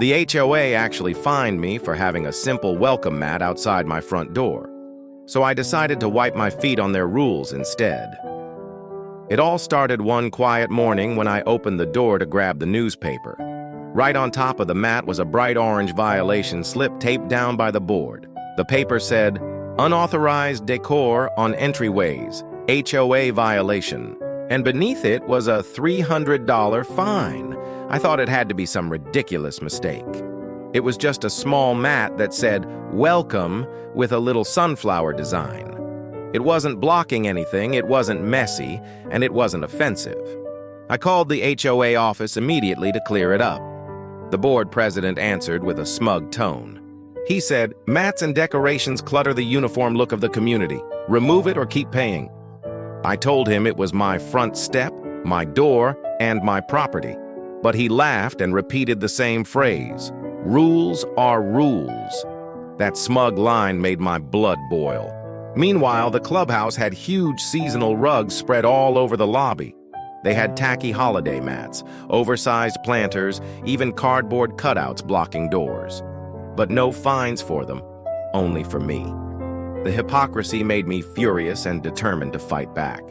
The HOA actually fined me for having a simple welcome mat outside my front door, so I decided to wipe my feet on their rules instead. It all started one quiet morning when I opened the door to grab the newspaper. Right on top of the mat was a bright orange violation slip taped down by the board. The paper said, "Unauthorized decor on entryways, HOA violation." And beneath it was a $300 fine. I thought it had to be some ridiculous mistake. It was just a small mat that said, "Welcome," with a little sunflower design. It wasn't blocking anything, it wasn't messy, and it wasn't offensive. I called the HOA office immediately to clear it up. The board president answered with a smug tone. He said, "Mats and decorations clutter the uniform look of the community. Remove it or keep paying." I told him it was my front step, my door, and my property. But he laughed and repeated the same phrase, "Rules are rules." That smug line made my blood boil. Meanwhile, the clubhouse had huge seasonal rugs spread all over the lobby. They had tacky holiday mats, oversized planters, even cardboard cutouts blocking doors. But no fines for them, only for me. The hypocrisy made me furious and determined to fight back.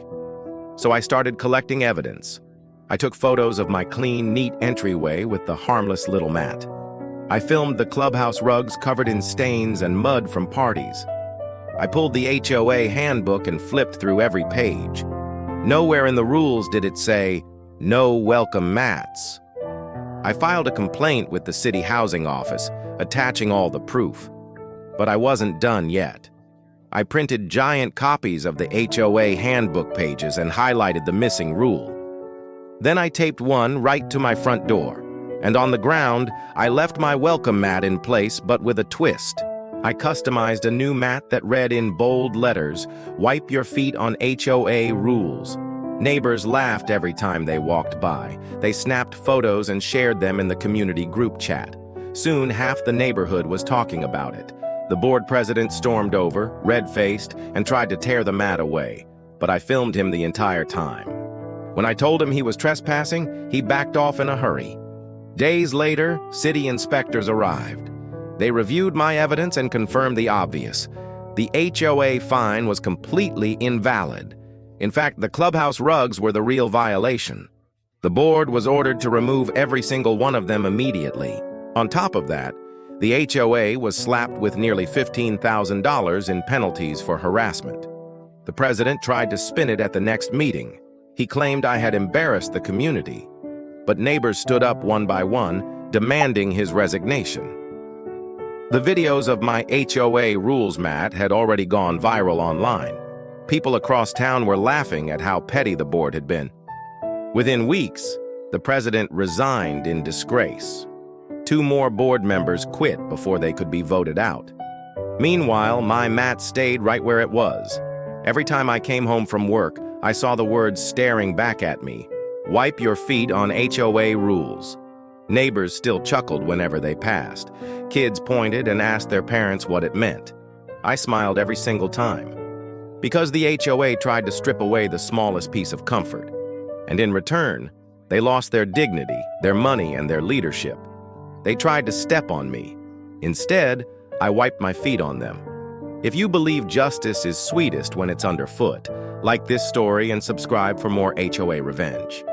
So I started collecting evidence. I took photos of my clean, neat entryway with the harmless little mat. I filmed the clubhouse rugs covered in stains and mud from parties. I pulled the HOA handbook and flipped through every page. Nowhere in the rules did it say, "No welcome mats." I filed a complaint with the city housing office, attaching all the proof. But I wasn't done yet. I printed giant copies of the HOA handbook pages and highlighted the missing rule. Then I taped one right to my front door, and on the ground, I left my welcome mat in place but with a twist. I customized a new mat that read in bold letters, "Wipe your feet on HOA rules." Neighbors laughed every time they walked by. They snapped photos and shared them in the community group chat. Soon, half the neighborhood was talking about it. The board president stormed over, red-faced, and tried to tear the mat away, but I filmed him the entire time. When I told him he was trespassing, he backed off in a hurry. Days later, city inspectors arrived. They reviewed my evidence and confirmed the obvious. The HOA fine was completely invalid. In fact, the clubhouse rugs were the real violation. The board was ordered to remove every single one of them immediately. On top of that, the HOA was slapped with nearly $15,000 in penalties for harassment. The president tried to spin it at the next meeting. He claimed I had embarrassed the community. But neighbors stood up one by one, demanding his resignation. The videos of my HOA rules mat had already gone viral online. People across town were laughing at how petty the board had been. Within weeks, the president resigned in disgrace. 2 more board members quit before they could be voted out. Meanwhile, my mat stayed right where it was. Every time I came home from work, I saw the words staring back at me, "Wipe your feet on HOA rules." Neighbors still chuckled whenever they passed. Kids pointed and asked their parents what it meant. I smiled every single time. Because the HOA tried to strip away the smallest piece of comfort. And in return, they lost their dignity, their money, and their leadership. They tried to step on me. Instead, I wiped my feet on them. If you believe justice is sweetest when it's underfoot, like this story and subscribe for more HOA revenge.